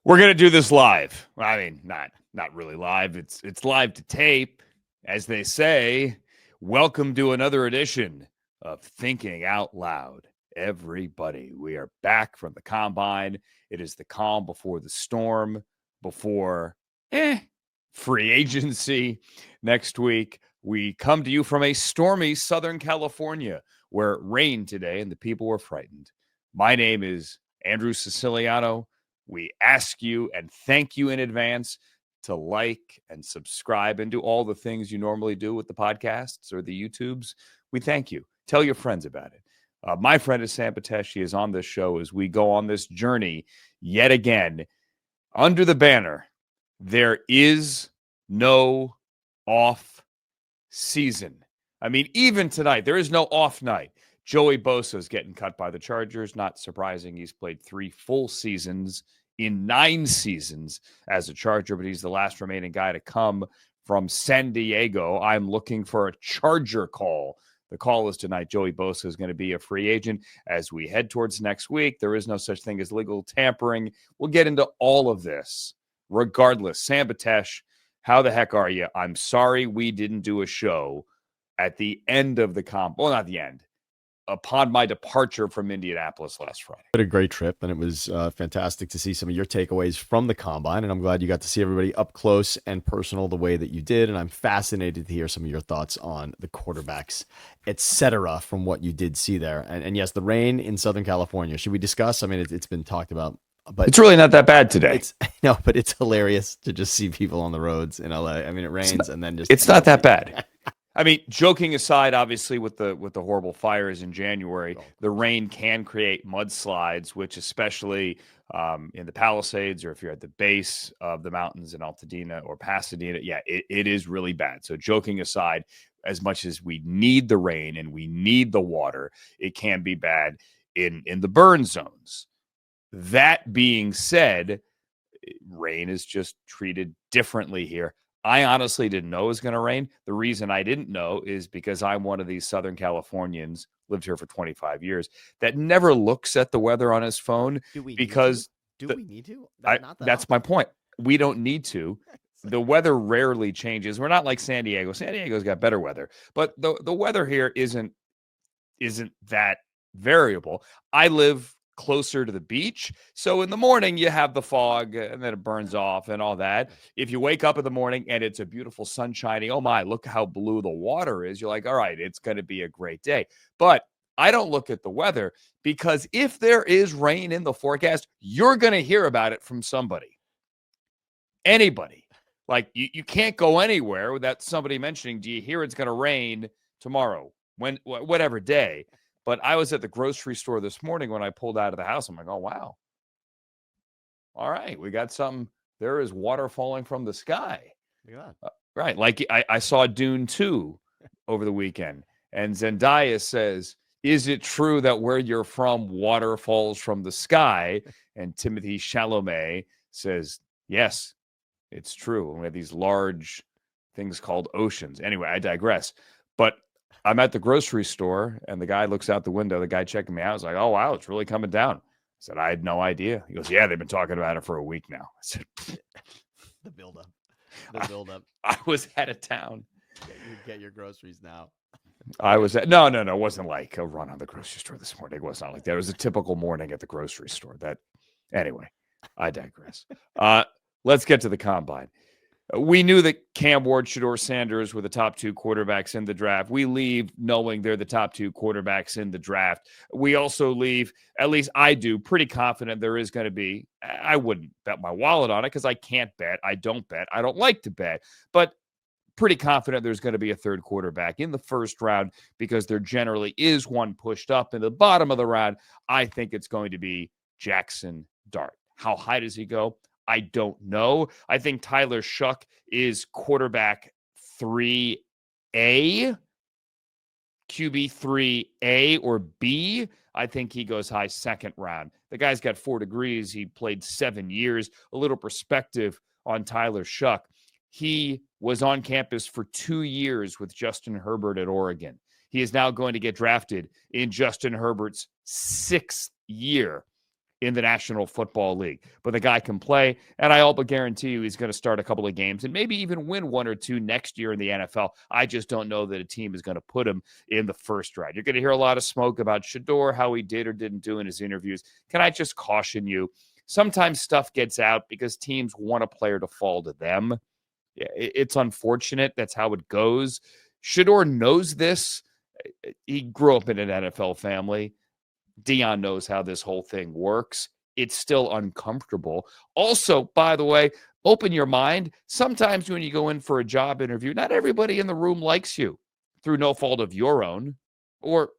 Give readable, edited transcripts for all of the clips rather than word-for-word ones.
We're going to do this live. I mean, not really live. It's live to tape, as they say. Welcome to another edition of Thinking Out Loud. Everybody, we are back from the combine. It is the calm before the storm, before free agency. Next week, we come to you from a stormy Southern California where it rained today and the people were frightened. My name is Andrew Siciliano. We ask you and thank you in advance to like and subscribe and do all the things you normally do with the podcasts or the YouTubes. We thank you. Tell your friends about it. My friend is Sam Betesh. He is on this show as we go on this journey yet again under the banner. There is no off season. I mean, even tonight, there is no off night. Joey Bosa is getting cut by the Chargers. Not surprising. He's played 3 full seasons in 9 seasons as a Charger, but he's the last remaining guy to come from San Diego. I'm looking for a Charger call. The call is tonight. Joey Bosa is going to be a free agent as we head towards next week. There is no such thing as legal tampering. We'll get into all of this. Regardless, Sam Betesh, how the heck are you? I'm sorry we didn't do a show at the end of the well, not the end, upon my departure from Indianapolis last Friday. What a great trip, and it was fantastic to see some of your takeaways from the combine, and I'm glad you got to see everybody up close and personal the way that you did, and I'm fascinated to hear some of your thoughts on the quarterbacks, etc., from what you did see there. And yes, the rain in Southern California. Should we discuss? I mean, it's been talked about, but it's really not that bad today. No, but it's hilarious to just see people on the roads in LA. I mean, it rains and then it's not that bad. I mean, joking aside, obviously with the horrible fires in January, the rain can create mudslides, which especially in the Palisades or if you're at the base of the mountains in Altadena or Pasadena, it is really bad. So joking aside, as much as we need the rain and we need the water, it can be bad in the burn zones. That being said, rain is just treated differently here. I honestly didn't know it was going to rain. The reason I didn't know is because I'm one of these Southern Californians, lived here for 25 years, that never looks at the weather on his phone. Do we because need to? That's my point. We don't need to. The weather rarely changes. We're not like San Diego. San Diego's got better weather, but the weather here isn't that variable. I live closer to the beach. So in the morning, you have the fog and then it burns off and all that. If you wake up in the morning and it's a beautiful sunshiny, oh my, look how blue the water is. You're like, all right, it's going to be a great day. But I don't look at the weather because if there is rain in the forecast, you're going to hear about it from somebody. Anybody. Like you can't go anywhere without somebody mentioning, do you hear it's going to rain tomorrow? Whatever day. But I was at the grocery store this morning when I pulled out of the house. I'm like, oh, wow. All right. We got something. There is water falling from the sky. Yeah. Right. Like I saw Dune 2 over the weekend. And Zendaya says, is it true that where you're from, water falls from the sky? And Timothée Chalamet says, yes, it's true. And we have these large things called oceans. Anyway, I digress. But I'm at the grocery store, and the guy looks out the window. The guy checking me out is like, oh, wow, it's really coming down. I said, I had no idea. He goes, yeah, they've been talking about it for a week now. I said, the buildup. I was out of town. You get your groceries now. I was at, no, it wasn't like a run on the grocery store this morning. It was not like that. It was a typical morning at the grocery store. Anyway, I digress. Let's get to the combine. We knew that Cam Ward, Shedeur Sanders were the top 2 quarterbacks in the draft. We leave knowing they're the top 2 quarterbacks in the draft. We also leave, at least I do, pretty confident there is going to be, I wouldn't bet my wallet on it because I can't bet. I don't bet. I don't like to bet. But pretty confident there's going to be a third quarterback in the first round because there generally is one pushed up in the bottom of the round. I think it's going to be Jackson Dart. How high does he go? I don't know. I think Tyler Shuck is quarterback 3A, QB 3A or B. I think he goes high second round. The guy's got 4 degrees. He played 7 years. A little perspective on Tyler Shuck. He was on campus for 2 years with Justin Herbert at Oregon. He is now going to get drafted in Justin Herbert's 6th year. in the National Football League. But the guy can play, and I all but guarantee you he's going to start a couple of games and maybe even win one or two next year in the NFL. I just don't know that a team is going to put him in the first round. You're going to hear a lot of smoke about Shedeur, how he did or didn't do in his interviews. Can I just caution you? Sometimes stuff gets out because teams want a player to fall to them. It's unfortunate. That's how it goes. Shedeur knows this. He grew up in an NFL family. Dion knows how this whole thing works. It's still uncomfortable. Also, by the way, open your mind. Sometimes when you go in for a job interview, not everybody in the room likes you through no fault of your own, or,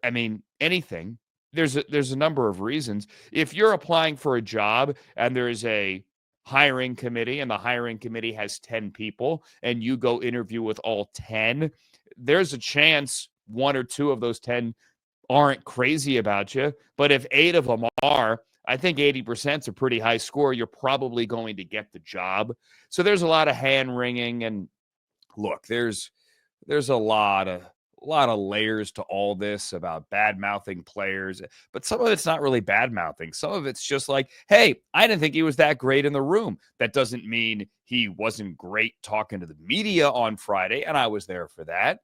I mean, anything. There's a number of reasons. If you're applying for a job and there's a hiring committee and the hiring committee has 10 people and you go interview with all 10, there's a chance one or two of those 10 aren't crazy about you. But if 8 of them are, I think 80% is a pretty high score. You're probably going to get the job. So there's a lot of hand wringing. And look, there's a lot of layers to all this about bad mouthing players, but some of it's not really bad mouthing. Some of it's just like, hey, I didn't think he was that great in the room. That doesn't mean he wasn't great talking to the media on Friday, and I was there for that.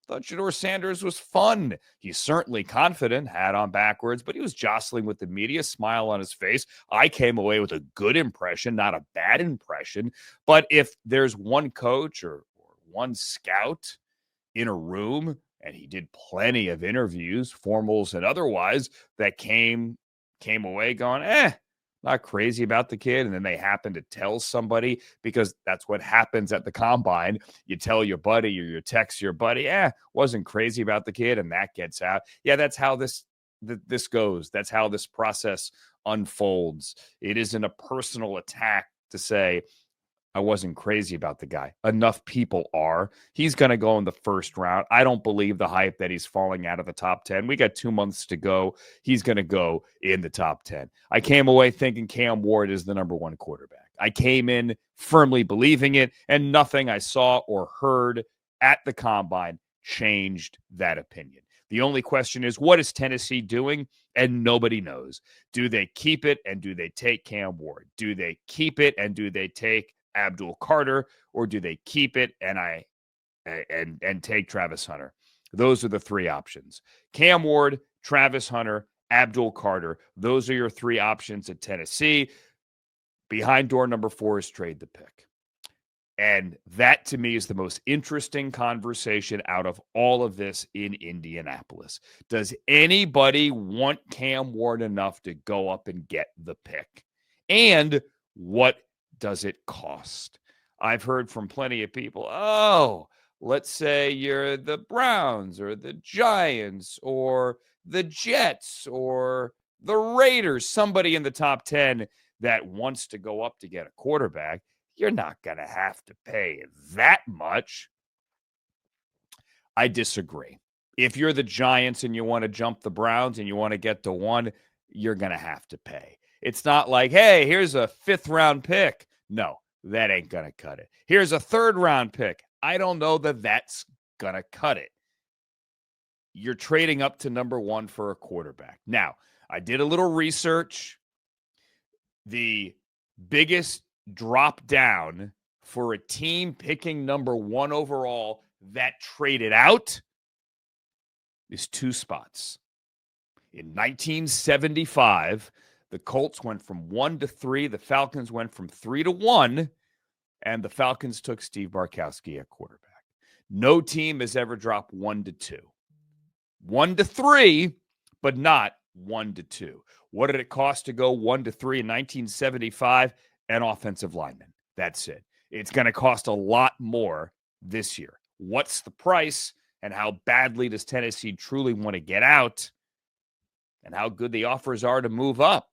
Thought Shedeur Sanders was fun. He's certainly confident, hat on backwards, but he was jostling with the media, smile on his face. I came away with a good impression, not a bad impression. But if there's one coach or one scout in a room, and he did plenty of interviews, formals and otherwise, that came away going, not crazy about the kid. And then they happen to tell somebody, because that's what happens at the combine. You tell your buddy or you text your buddy, wasn't crazy about the kid, and that gets out. Yeah, that's how this goes. That's how this process unfolds. It isn't a personal attack to say, I wasn't crazy about the guy. Enough people are. He's going to go in the first round. I don't believe the hype that he's falling out of the top 10. We got 2 months to go. He's going to go in the top 10. I came away thinking Cam Ward is the number 1 quarterback. I came in firmly believing it, and nothing I saw or heard at the combine changed that opinion. The only question is, what is Tennessee doing? And nobody knows. Do they keep it and do they take Cam Ward? Do they keep it and do they take Abdul Carter, or do they keep it and take Travis Hunter? Those are the 3 options. Cam Ward, Travis Hunter, Abdul Carter. Those are your 3 options at Tennessee. Behind door number 4 is trade the pick. And that, to me, is the most interesting conversation out of all of this in Indianapolis. Does anybody want Cam Ward enough to go up and get the pick? And what does it cost? I've heard from plenty of people, let's say you're the Browns or the Giants or the Jets or the Raiders, somebody in the top 10 that wants to go up to get a quarterback. You're not going to have to pay that much. I disagree. If you're the Giants and you want to jump the Browns and you want to get to 1, you're going to have to pay. It's not like, hey, here's a 5th round pick. No, that ain't going to cut it. Here's a 3rd round pick. I don't know that that's going to cut it. You're trading up to number 1 for a quarterback. Now, I did a little research. The biggest drop down for a team picking number 1 overall that traded out is 2 spots. In 1975, the Colts went from 1 to 3. The Falcons went from 3 to 1, and the Falcons took Steve Bartkowski at quarterback. No team has ever dropped 1 to 2. 1 to 3, but not 1 to 2. What did it cost to go 1 to 3 in 1975? An offensive lineman. That's it. It's going to cost a lot more this year. What's the price, and how badly does Tennessee truly want to get out, and how good the offers are to move up?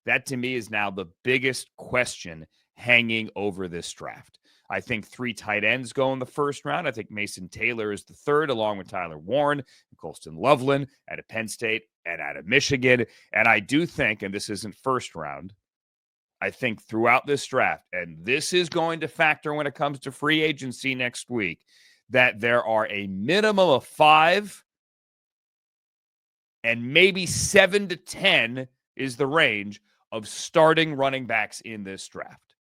That, to me, is now the biggest question hanging over this draft. I think 3 tight ends go in the first round. I think Mason Taylor is the 3rd, along with Tyler Warren and Colston Loveland out of Penn State and out of Michigan. And I do think, and this isn't first round, I think throughout this draft, and this is going to factor when it comes to free agency next week, that there are a minimum of 5 and maybe 7 to 10 is the range of starting running backs in this draft.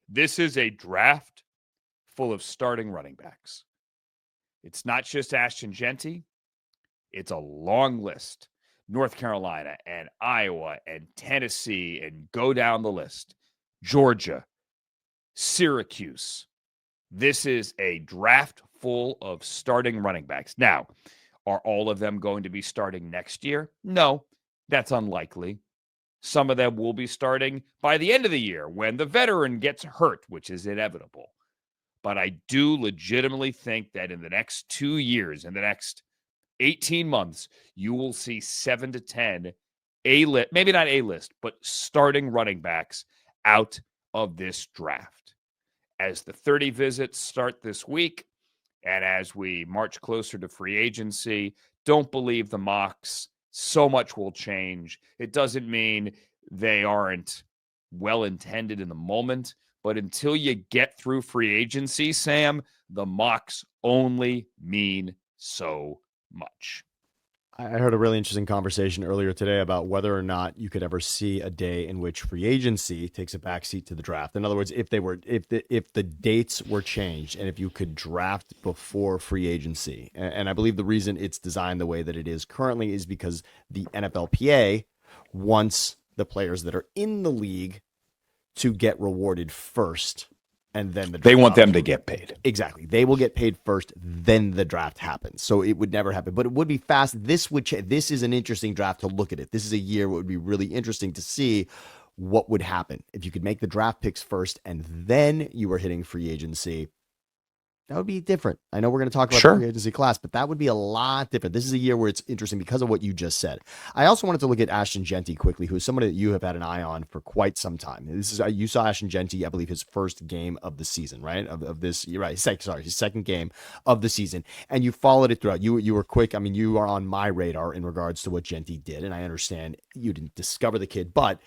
This is a draft full of starting running backs. It's not just Ashton Genty. It's a long list. North Carolina and Iowa and Tennessee and go down the list. Georgia, Syracuse. This is a draft full of starting running backs. Now, are all of them going to be starting next year? No, that's unlikely. Some of them will be starting by the end of the year when the veteran gets hurt, which is inevitable. But I do legitimately think that in the next 2 years, in the next 18 months, you will see 7 to 10 A-list, maybe not A-list, but starting running backs out of this draft. As the 30 visits start this week, and as we march closer to free agency, don't believe the mocks. So much will change. It doesn't mean they aren't well-intended in the moment, but until you get through free agency, Sam, the mocks only mean so much. I heard a really interesting conversation earlier today about whether or not you could ever see a day in which free agency takes a backseat to the draft. In other words, if the dates were changed and if you could draft before free agency, and I believe the reason it's designed the way that it is currently is because the NFLPA wants the players that are in the league to get rewarded first. And then they want them to get paid. Exactly. They will get paid first, then the draft happens. So it would never happen, but it would be fast. This is an interesting draft to look at it. This is a year where it would be really interesting to see what would happen if you could make the draft picks first and then you were hitting free agency. That would be different. I know we're going to talk about the free agency class, but that would be a lot different. This is a year where it's interesting because of what you just said. I also wanted to look at Ashton Genty quickly, who is somebody that you have had an eye on for quite some time. You saw Ashton Genty, I believe, his first game of the season, right? Of this, you're right. His second game of the season, and you followed it throughout. You were quick. I mean, you are on my radar in regards to what Genty did, and I understand you didn't discover the kid, but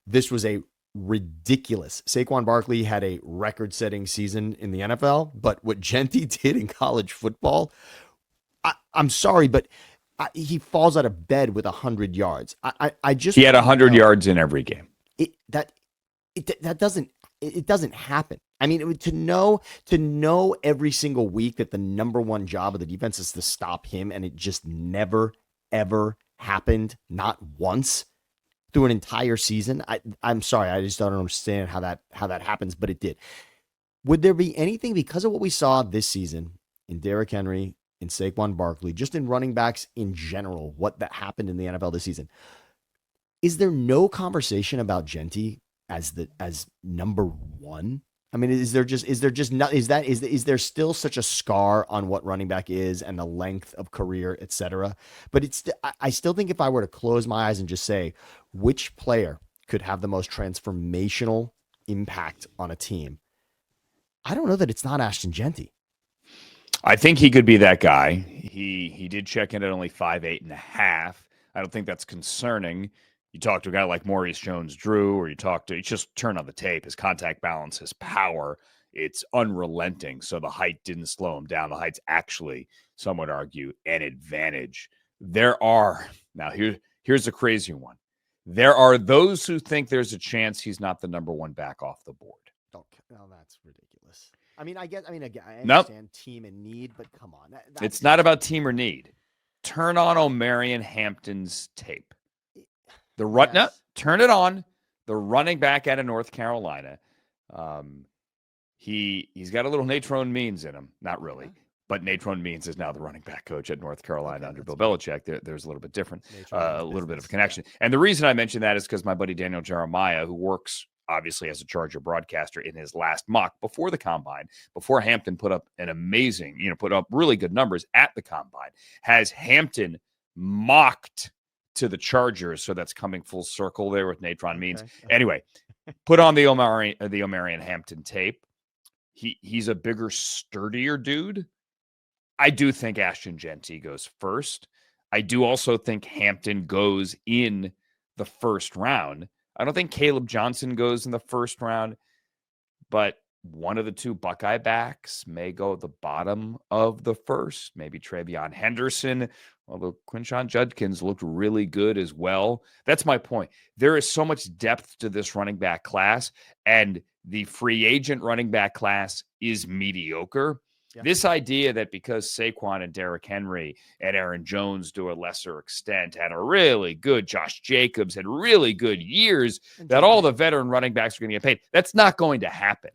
this was a ridiculous. Saquon Barkley had a record-setting season in the NFL, but what Genty did in college football, I'm sorry, but he falls out of bed with 100 yards. He had 100 yards in every game. That doesn't happen. I mean, to know every single week that the number one job of the defense is to stop him, and it just never ever happened, not once. Through an entire season, I'm sorry, I just don't understand how that happens, but it did. Would there be anything because of what we saw this season in Derrick Henry, in Saquon Barkley, just in running backs in general, what that happened in the NFL this season? Is there no conversation about Genty as number one? I mean, is there still such a scar on what running back is and the length of career, et cetera? But I still think if I were to close my eyes and just say which player could have the most transformational impact on a team, I don't know that it's not Ashton Genty. I think he could be that guy. He did check in at only 5'8.5". I don't think that's concerning. You talk to a guy like Maurice Jones-Drew, or you just turn on the tape, his contact balance, his power, it's unrelenting. So the height didn't slow him down. The height's actually, some would argue, an advantage. Here's a crazy one. There are those who think there's a chance he's not the number one back off the board. Oh, that's ridiculous. I understand team and need, but come on. It's not about team or need. Turn on Omarion Hampton's tape. Turn it on. The running back out of North Carolina. He's got a little Natrone Means in him. Not really. But Natrone Means is now the running back coach at North Carolina under Bill Belichick. There's a little bit different, a little bit of a connection. Yeah. And the reason I mention that is because my buddy Daniel Jeremiah, who works obviously as a Charger broadcaster, in his last mock before the combine, before Hampton put up really good numbers at the combine, has Hampton mocked to the Chargers. So that's coming full circle there with Natrone Means. Anyway, put on the Omarion Hampton tape. He's a bigger, sturdier dude. I do think Ashton Genty goes first. I do also think Hampton goes in the first round. I don't think Caleb Johnson goes in the first round, but one of the two Buckeye backs may go at the bottom of the first, maybe Travion Henderson, although Quinshon Judkins looked really good as well. That's my point. There is so much depth to this running back class, and the free agent running back class is mediocre. Yeah. This idea that because Saquon and Derrick Henry and Aaron Jones, to a lesser extent, had a really good Josh Jacobs, had really good years, that all the veteran running backs are going to get paid. That's not going to happen.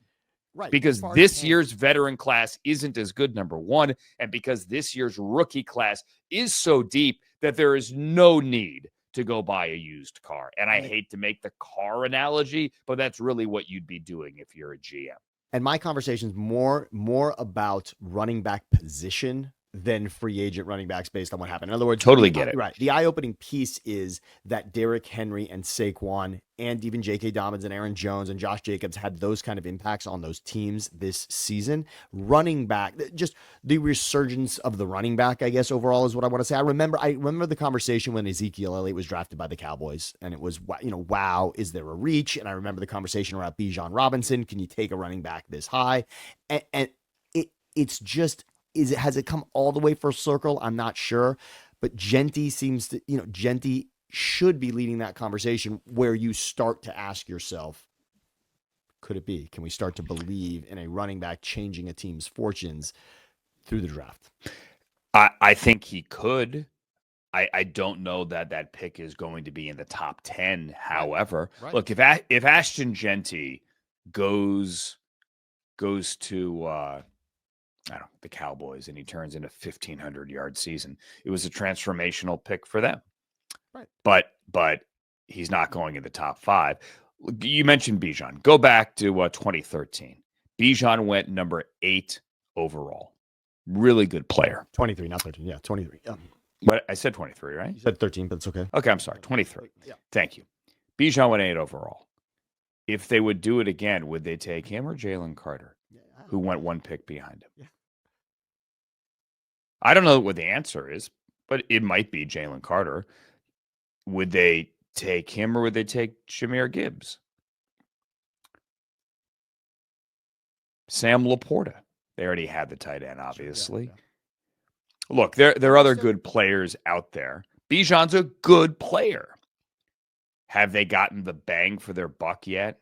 Right. Because this year's veteran class isn't as good, number one, and because this year's rookie class is so deep that there is no need to go buy a used car. And I hate to make the car analogy, but that's really what you'd be doing if you're a GM. And my conversation's more about running back position than free agent running backs based on what happened. In other words, totally get it. Right. The eye-opening piece is that Derrick Henry and Saquon and even J.K. Dobbins and Aaron Jones and Josh Jacobs had those kind of impacts on those teams this season. Running back, just the resurgence of the running back, I guess, overall is what I want to say. I remember the conversation when Ezekiel Elliott was drafted by the Cowboys, and it was, wow, is there a reach? And I remember the conversation around Bijan Robinson. Can you take a running back this high? And it's just, has it come all the way full circle? I'm not sure, but Genty seems to, Genty should be leading that conversation where you start to ask yourself, could it be? Can we start to believe in a running back changing a team's fortunes through the draft? I think he could. I don't know that pick is going to be in the top 10. However, look, if Ashton Genty goes to I don't know, the Cowboys, and he turns in a 1,500-yard season, it was a transformational pick for them. Right. But he's not going in the top 5. You mentioned Bijan. Go back to 2013. Bijan went number 8 overall. Really good player. 23, not 13. Yeah, 23. But I said 23, right? You said 13, but it's okay. Okay, I'm sorry. 23. Yeah. Thank you. Bijan went 8 overall. If they would do it again, would they take him or Jalen Carter, who went 1 pick behind him? Yeah. I don't know what the answer is, but it might be Jalen Carter. Would they take him or would they take Jahmyr Gibbs? Sam Laporta. They already had the tight end, obviously. Yeah. Look, there are other good players out there. Bijan's a good player. Have they gotten the bang for their buck yet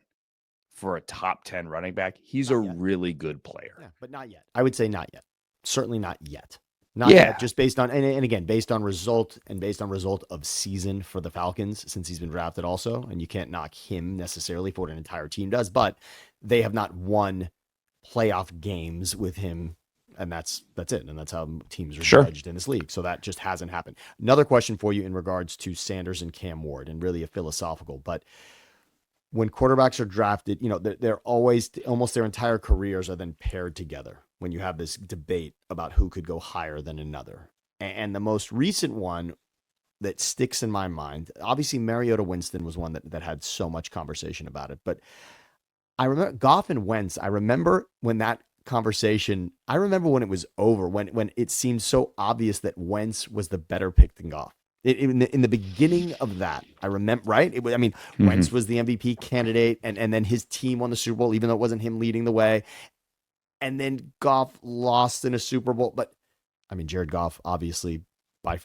for a top 10 running back? He's a really good player. Yeah, but not yet. I would say not yet. Certainly not yet. Not yet, just based on, and again, based on result of season for the Falcons, since he's been drafted also, and you can't knock him necessarily for what an entire team does, but they have not won playoff games with him, and that's it, and that's how teams are judged in this league, so that just hasn't happened. Another question for you in regards to Sanders and Cam Ward, and really a philosophical, but when quarterbacks are drafted, they're always, almost their entire careers are then paired together when you have this debate about who could go higher than another. And the most recent one that sticks in my mind, obviously Mariota Winston was one that had so much conversation about it, but I remember Goff and Wentz. I remember when that conversation, I remember when it was over, when it seemed so obvious that Wentz was the better pick than Goff. In the beginning of that, I remember, right? Wentz was the MVP candidate, and then his team won the Super Bowl, even though it wasn't him leading the way. And then Goff lost in a Super Bowl. But, Jared Goff, obviously,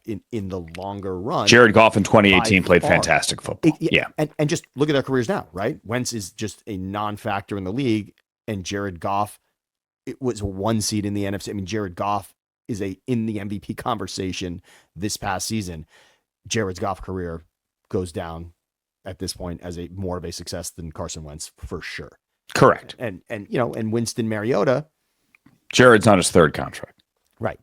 in the longer run. Jared Goff in 2018 played fantastic football. And just look at their careers now, right? Wentz is just a non-factor in the league, and Jared Goff, it was a 1 seed in the NFC. Jared Goff is in the MVP conversation this past season. Jared Goff's career goes down at this point as more of a success than Carson Wentz for sure. Correct. And Winston Mariota, Jared's on his 3rd contract. Right.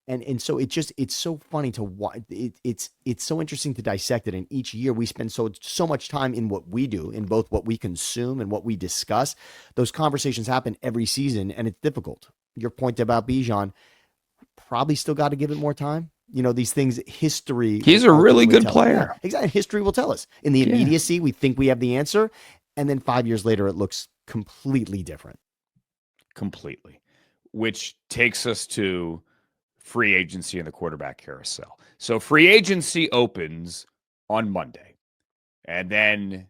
And so it's so funny to watch. It's so interesting to dissect it. And each year we spend so much time in what we do, in both what we consume and what we discuss. Those conversations happen every season, and it's difficult. Your point about Bijan, probably still got to give it more time. These things, history. He's a really good player. Yeah, exactly. History will tell us. In the immediacy, we think we have the answer. And then 5 years later, it looks completely different. Completely. Which takes us to free agency and the quarterback carousel. So free agency opens on Monday. And then,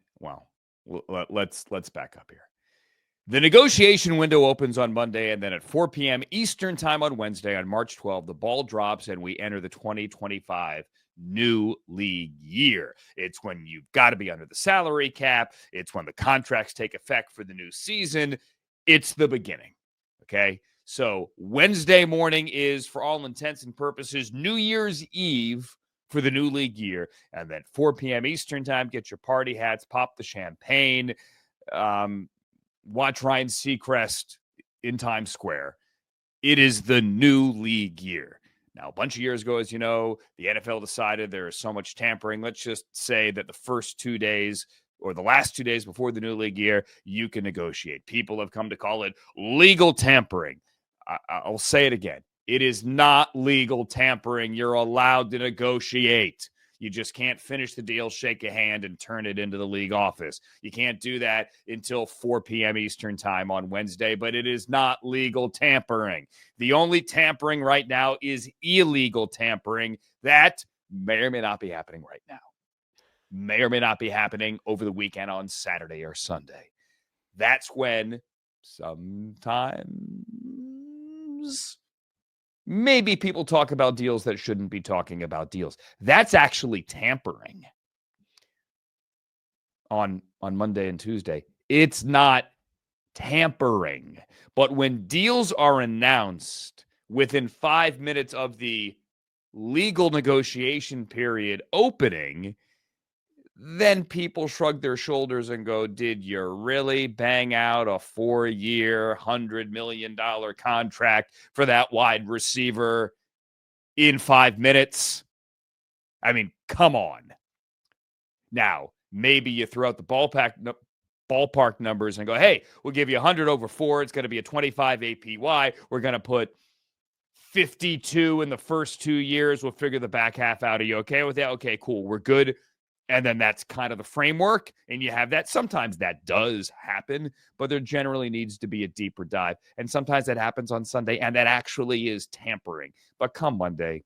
let's back up here. The negotiation window opens on Monday, and then at 4 p.m. Eastern time on Wednesday, on March 12th, the ball drops and we enter the 2025 new league year. It's when you've got to be under the salary cap. It's when the contracts take effect for the new season. It's the beginning. Okay. So Wednesday morning is, for all intents and purposes, New Year's Eve for the new league year. And then 4 p.m. Eastern time, get your party hats, pop the champagne, watch Ryan Seacrest in Times Square. It is the new league year. Now, a bunch of years ago, as you know, the NFL decided there is so much tampering. Let's just say that the first 2 days or the last 2 days before the new league year, you can negotiate. People have come to call it legal tampering. I'll say it again. It is not legal tampering. You're allowed to negotiate. You just can't finish the deal, shake a hand, and turn it into the league office. You can't do that until 4 p.m. Eastern time on Wednesday, but it is not legal tampering. The only tampering right now is illegal tampering. That may or may not be happening right now. May or may not be happening over the weekend on Saturday or Sunday. That's when sometimes maybe people talk about deals that shouldn't be talking about deals. That's actually tampering on Monday and Tuesday. It's not tampering. But when deals are announced within 5 minutes of the legal negotiation period opening, then people shrug their shoulders and go, did you really bang out a 4-year, $100 million contract for that wide receiver in 5 minutes? I mean, come on. Now, maybe you throw out the ballpark numbers and go, hey, we'll give you 100 over 4. It's going to be a 25 APY. We're going to put 52 in the first 2 years. We'll figure the back half out. Are you okay with that? Okay, cool. We're good. And then that's kind of the framework, and you have that. Sometimes that does happen, but there generally needs to be a deeper dive. And sometimes that happens on Sunday, and that actually is tampering. But come Monday,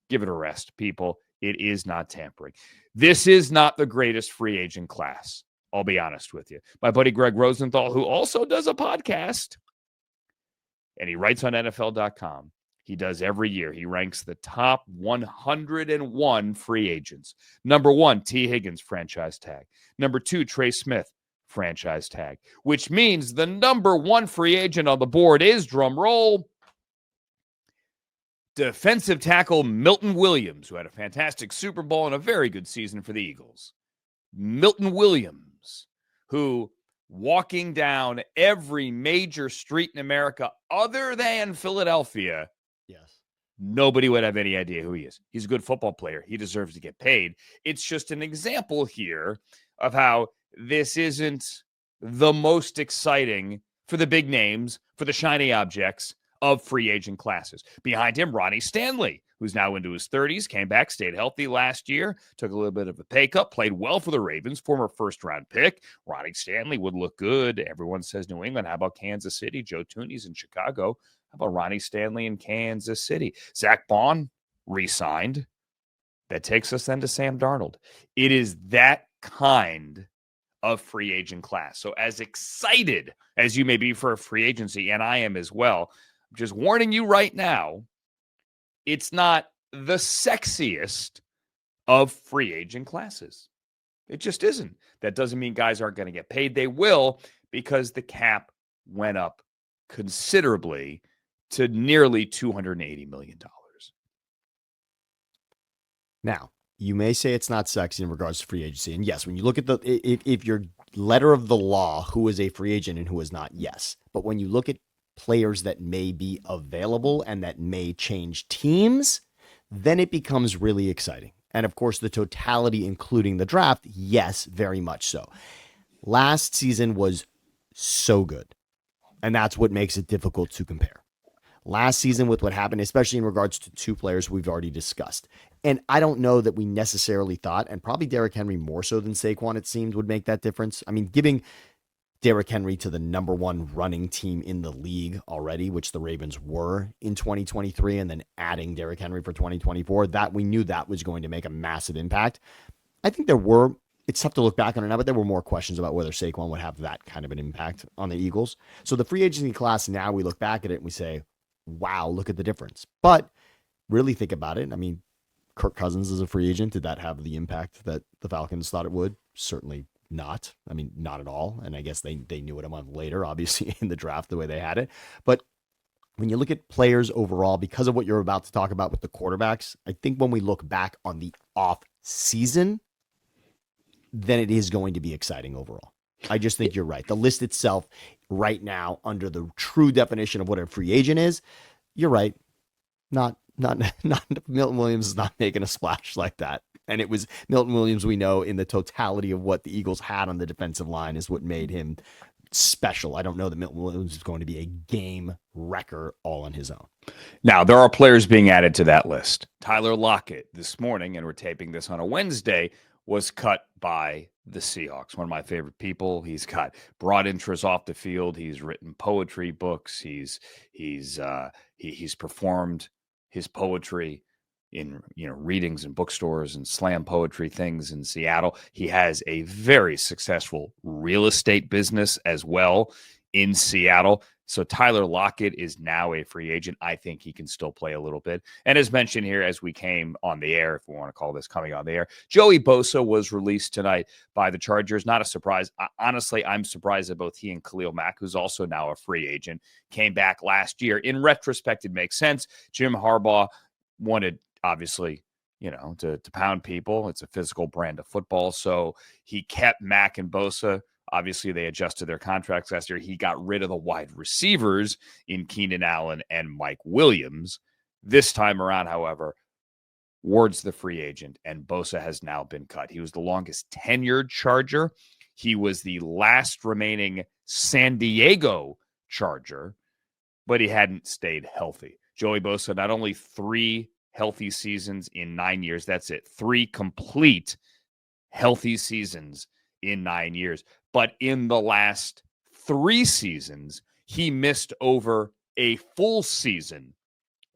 give it a rest, people. It is not tampering. This is not the greatest free agent class. I'll be honest with you. My buddy Greg Rosenthal, who also does a podcast, and he writes on NFL.com, he does every year. He ranks the top 101 free agents. Number 1, T. Higgins, franchise tag. Number 2, Trey Smith, franchise tag. Which means the number 1 free agent on the board is, drum roll, defensive tackle Milton Williams, who had a fantastic Super Bowl and a very good season for the Eagles. Milton Williams, who, walking down every major street in America other than Philadelphia, yes, nobody would have any idea who he is. He's a good football player. He deserves to get paid. It's just an example here of how this isn't the most exciting for the big names, for the shiny objects of free agent classes. Behind him, Ronnie Stanley, who's now into his 30s, came back, stayed healthy last year, took a little bit of a pay cut, played well for the Ravens, former first-round pick. Ronnie Stanley would look good. Everyone says New England. How about Kansas City? Joe Tooney's in Chicago. How about Ronnie Stanley in Kansas City? Zach Bond re-signed. That takes us then to Sam Darnold. It is that kind of free agent class. So as excited as you may be for a free agency, and I am as well, I'm just warning you right now, it's not the sexiest of free agent classes. It just isn't. That doesn't mean guys aren't going to get paid. They will, because the cap went up considerably to nearly $280 million. Now, you may say it's not sexy in regards to free agency. And yes, when you look at if your letter of the law, who is a free agent and who is not, yes. But when you look at players that may be available and that may change teams, then it becomes really exciting. And of course, the totality, including the draft, yes, very much so. Last season was so good. And that's what makes it difficult to compare. Last season, with what happened, especially in regards to 2 players we've already discussed. And I don't know that we necessarily thought, and probably Derrick Henry more so than Saquon, it seemed, would make that difference. I mean, giving Derrick Henry to the number 1 running team in the league already, which the Ravens were in 2023, and then adding Derrick Henry for 2024, that we knew that was going to make a massive impact. I think there were it's tough to look back on it now, but there were more questions about whether Saquon would have that kind of an impact on the Eagles. So the free agency class, now we look back at it and we say, wow, look at the difference. But really think about it. I mean, Kirk Cousins is a free agent. Did that have the impact that the Falcons thought it would? Certainly not. I mean, not at all. And I guess they knew it a month later, obviously, in the draft, the way they had it. But when you look at players overall, because of what you're about to talk about with the quarterbacks, I think when we look back on the off season, then it is going to be exciting overall. I just think you're right. The list itself right now, under the true definition of what a free agent is, you're right. Not Milton Williams is not making a splash like that. And it was Milton Williams, we know, in the totality of what the Eagles had on the defensive line is what made him special. I don't know that Milton Williams is going to be a game wrecker all on his own. Now, there are players being added to that list. Tyler Lockett this morning, and we're taping this on a Wednesday, was cut by the Seahawks. One of my favorite people. He's got broad interests off the field. He's written poetry books. He's performed his poetry in readings and bookstores and slam poetry things in Seattle. He has a very successful real estate business as well in Seattle. So Tyler Lockett is now a free agent. I think he can still play a little bit. And as mentioned here, as we came on the air, if we want to call this coming on the air, Joey Bosa was released tonight by the Chargers. Not a surprise. Honestly, I'm surprised that both he and Khalil Mack, who's also now a free agent, came back last year. In retrospect, it makes sense. Jim Harbaugh wanted, obviously, to pound people. It's a physical brand of football. So he kept Mack and Bosa. Obviously, they adjusted their contracts last year. He got rid of the wide receivers in Keenan Allen and Mike Williams. This time around, however, Ward's the free agent, and Bosa has now been cut. He was the longest tenured Charger. He was the last remaining San Diego Charger, but he hadn't stayed healthy. Joey Bosa, not only 3 healthy seasons in 9 years, that's it, 3 complete healthy seasons in 9 years. But in the last 3 seasons, he missed over a full season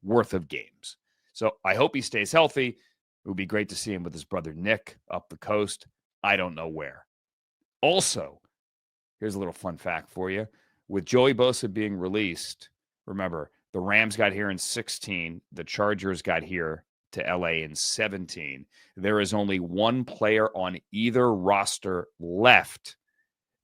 worth of games. So I hope he stays healthy. It would be great to see him with his brother Nick up the coast. I don't know where. Also, here's a little fun fact for you. With Joey Bosa being released, remember, the Rams got here in 16. The Chargers got here to LA in 17. There is only one player on either roster left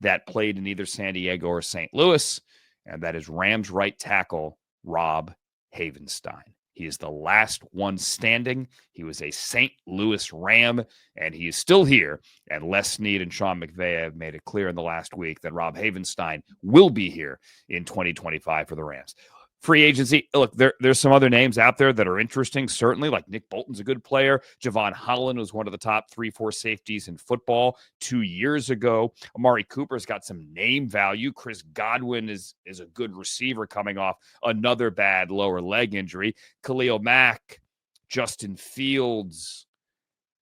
that played in either San Diego or St. Louis, and that is Rams right tackle Rob Havenstein. He is the last one standing. He was a St. Louis Ram, and he is still here. And Les Snead and Sean McVay have made it clear in the last week that Rob Havenstein will be here in 2025 for the Rams. Free agency, look, there's some other names out there that are interesting, certainly, like Nick Bolton's a good player. Javon Holland was one of the top 3-4 safeties in football 2 years ago. Amari Cooper's got some name value. Chris Godwin is a good receiver coming off another bad lower leg injury. Khalil Mack, Justin Fields,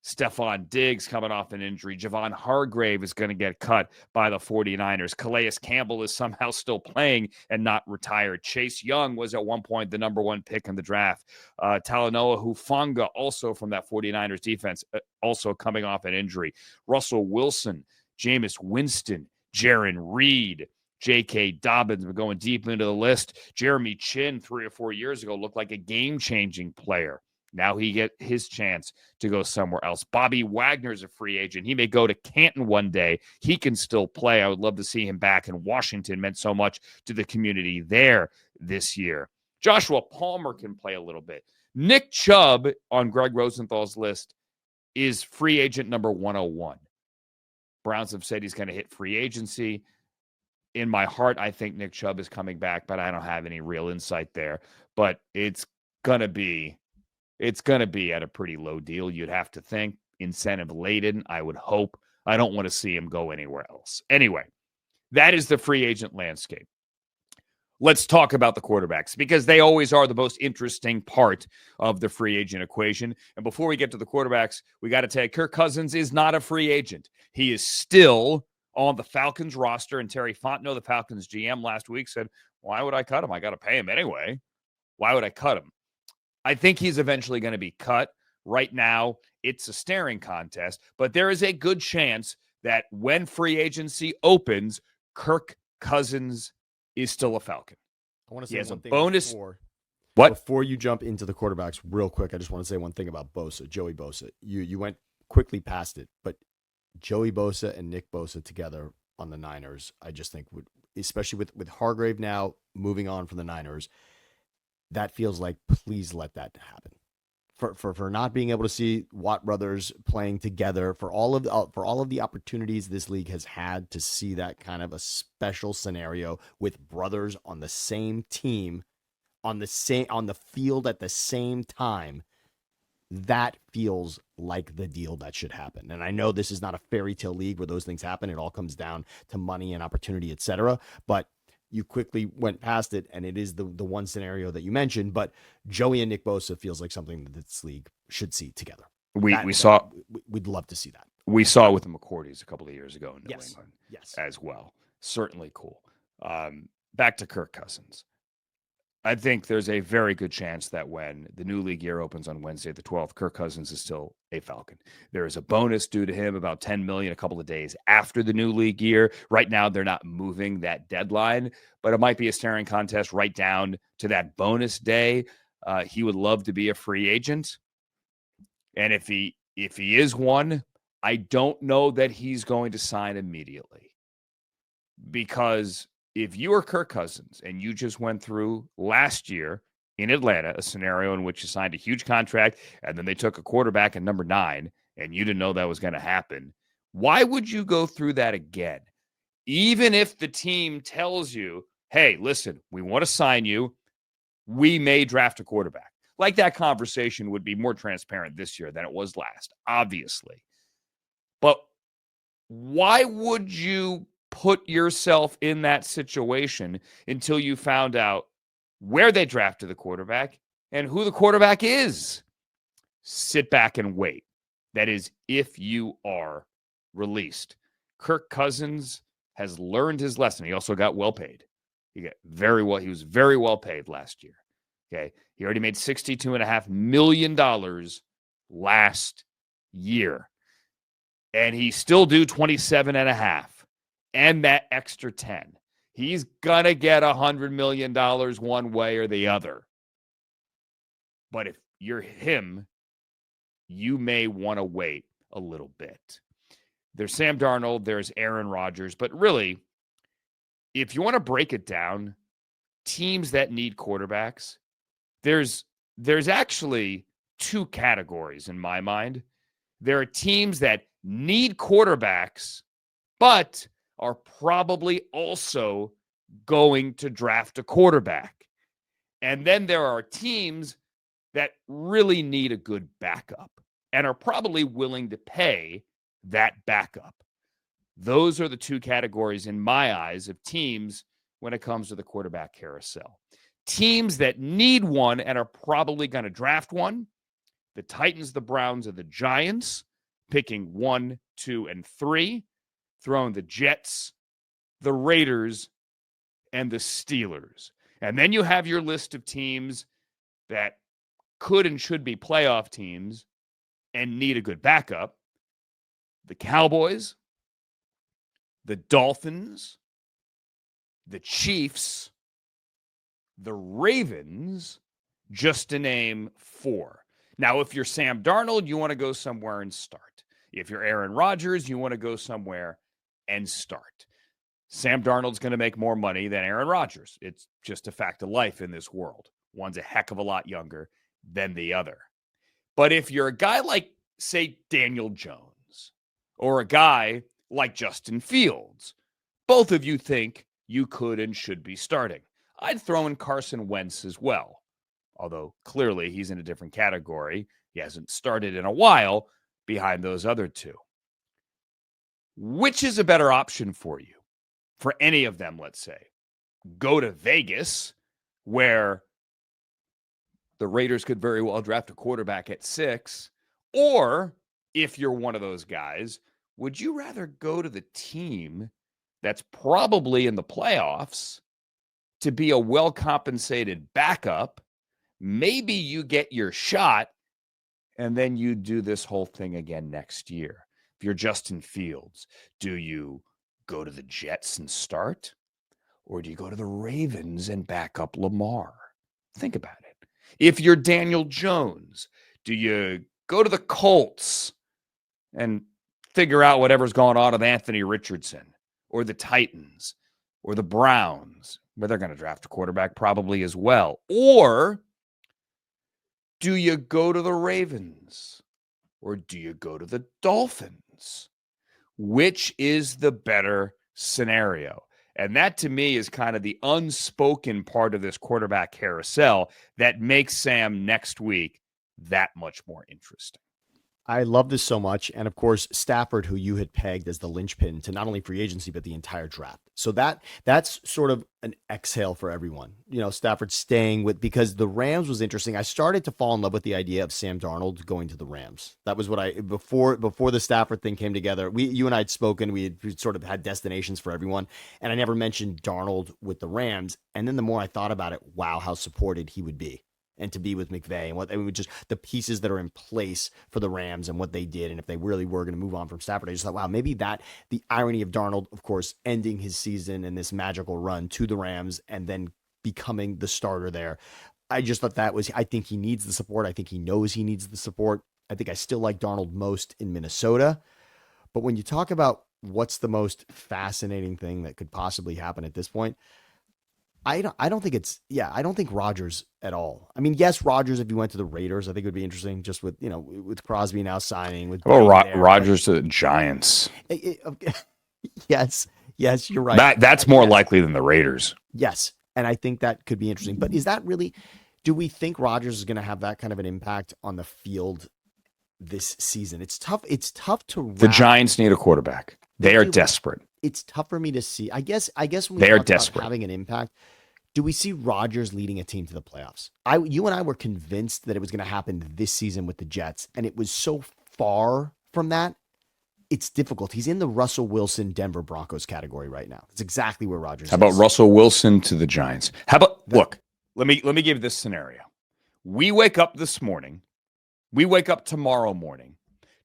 Stephon Diggs coming off an injury. Javon Hargrave is going to get cut by the 49ers. Calais Campbell is somehow still playing and not retired. Chase Young was at one point the number 1 pick in the draft. Talanoa Hufanga, also from that 49ers defense, also coming off an injury. Russell Wilson, Jameis Winston, Jaron Reed, J.K. Dobbins. We're going deep into the list. Jeremy Chin, 3 or 4 years ago, looked like a game-changing player. Now he get his chance to go somewhere else. Bobby Wagner's a free agent. He may go to Canton one day. He can still play. I would love to see him back in Washington. Meant so much to the community there this year. Joshua Palmer can play a little bit. Nick Chubb on Greg Rosenthal's list is free agent number 101. Browns have said he's going to hit free agency. In my heart, I think Nick Chubb is coming back, but I don't have any real insight there. But it's going to be at a pretty low deal, you'd have to think. Incentive laden, I would hope. I don't want to see him go anywhere else. Anyway, that is the free agent landscape. Let's talk about the quarterbacks, because they always are the most interesting part of the free agent equation. And before we get to the quarterbacks, we got to tell you, Kirk Cousins is not a free agent. He is still on the Falcons roster. And Terry Fontenot, the Falcons GM, last week said, why would I cut him? I got to pay him anyway. Why would I cut him? I think he's eventually going to be cut. right now, it's a staring contest, but there is a good chance that when free agency opens, Kirk Cousins is still a Falcon. I want to He say has a one thing bonus. What? Before you jump into the quarterbacks real quick, I just want to say one thing about Bosa, Joey Bosa. You went quickly past it, but Joey Bosa and Nick Bosa together on the Niners, I just think would, especially with Hargrave now moving on from the Niners, that feels like please let that happen. For not being able to see Watt brothers playing together, for all of the opportunities this league has had to see that kind of a special scenario with brothers on the same team, on the field at the same time, that feels like the deal that should happen. And I know this is not a fairy tale league where those things happen. It all comes down to money and opportunity, etc. But you quickly went past it, and it is the one scenario that you mentioned. But Joey and Nick Bosa feels like something that this league should see together. We'd love to see that. We saw it with the McCourties a couple of years ago in New England, as well. Certainly cool. Back to Kirk Cousins. I think there's a very good chance that when the new league year opens on Wednesday, the 12th, Kirk Cousins is still a Falcon. There is a bonus due to him, about $10 million a couple of days after the new league year. Right now, they're not moving that deadline, but it might be a staring contest right down to that bonus day. He would love to be a free agent. And if he is one, I don't know that he's going to sign immediately, because if you are Kirk Cousins and you just went through last year in Atlanta, a scenario in which you signed a huge contract and then they took a quarterback at number 9 and you didn't know that was going to happen, why would you go through that again? Even if the team tells you, hey, listen, we want to sign you, we may draft a quarterback. Like, that conversation would be more transparent this year than it was last, obviously. But why would you put yourself in that situation until you found out where they drafted the quarterback and who the quarterback is? Sit back and wait. That is, if you are released. Kirk Cousins has learned his lesson. He also got well paid. He was very well paid last year. Okay. He already made $62.5 million last year. And he still due 27.5. And that extra 10. He's going to get $100 million one way or the other. But if you're him, you may want to wait a little bit. There's Sam Darnold, there's Aaron Rodgers, but really, if you want to break it down, teams that need quarterbacks, there's actually two categories in my mind. There are teams that need quarterbacks, but are probably also going to draft a quarterback. And then there are teams that really need a good backup and are probably willing to pay that backup. Those are the two categories in my eyes of teams when it comes to the quarterback carousel. Teams that need one and are probably going to draft one: the Titans, the Browns, and the Giants, picking 1, 2, and 3, throwing the Jets, the Raiders, and the Steelers. And then you have your list of teams that could and should be playoff teams and need a good backup: the Cowboys, the Dolphins, the Chiefs, the Ravens, just to name 4. Now, if you're Sam Darnold, you want to go somewhere and start. If you're Aaron Rodgers, you want to go somewhere and start. Sam Darnold's going to make more money than Aaron Rodgers. It's just a fact of life in this world. One's a heck of a lot younger than the other. But if you're a guy like, say, Daniel Jones, or a guy like Justin Fields, both of you think you could and should be starting. I'd throw in Carson Wentz as well, although clearly he's in a different category. He hasn't started in a while behind those other two. Which is a better option for you? For any of them, let's say. Go to Vegas, where the Raiders could very well draft a quarterback at 6. Or, if you're one of those guys, would you rather go to the team that's probably in the playoffs to be a well-compensated backup? Maybe you get your shot, And then you do this whole thing again next year. If you're Justin Fields, do you go to the Jets and start? Or do you go to the Ravens and back up Lamar? Think about it. If you're Daniel Jones, do you go to the Colts and figure out whatever's going on with Anthony Richardson, or the Titans, or the Browns, where they're going to draft a quarterback probably as well? Or do you go to the Ravens, or do you go to the Dolphins? Which is the better scenario? And that, to me, is kind of the unspoken part of this quarterback carousel that makes Sam next week that much more interesting. I love this so much. And of course, Stafford, who you had pegged as the linchpin to not only free agency, but the entire draft. So that's sort of an exhale for everyone. You know, Stafford staying with, because the Rams was interesting. I started to fall in love with the idea of Sam Darnold going to the Rams. That was what before the Stafford thing came together, you and I had spoken, we sort of had destinations for everyone. And I never mentioned Darnold with the Rams. And then the more I thought about it, wow, how supported he would be. And to be with McVay and what, I mean, just the pieces that are in place for the Rams and what they did. And if they really were going to move on from Stafford, I just thought, wow, maybe the irony of Darnold, of course, ending his season and this magical run to the Rams and then becoming the starter there. I just thought I think he needs the support. I think he knows he needs the support. I think I still like Darnold most in Minnesota. But when you talk about what's the most fascinating thing that could possibly happen at this point, I don't think Rodgers at all. I mean, yes, Rodgers, if he went to the Raiders, I think it would be interesting just with, with Crosby now signing with Rodgers to the Giants. Yes, you're right. That's more likely than the Raiders. Yes. And I think that could be interesting. But is that really, do we think Rodgers is going to have that kind of an impact on the field this season? It's tough. It's tough to The Giants need a quarterback. They are desperate. It's tough for me to see. I guess when they are desperate. Having an impact, do we see Rodgers leading a team to the playoffs? You and I were convinced that it was going to happen this season with the Jets, and it was so far from that. It's difficult. He's in the Russell Wilson Denver Broncos category right now. That's exactly where Rodgers is. How about Russell Wilson to the Giants? Look, let me give you this scenario. We wake up this morning. We wake up tomorrow morning.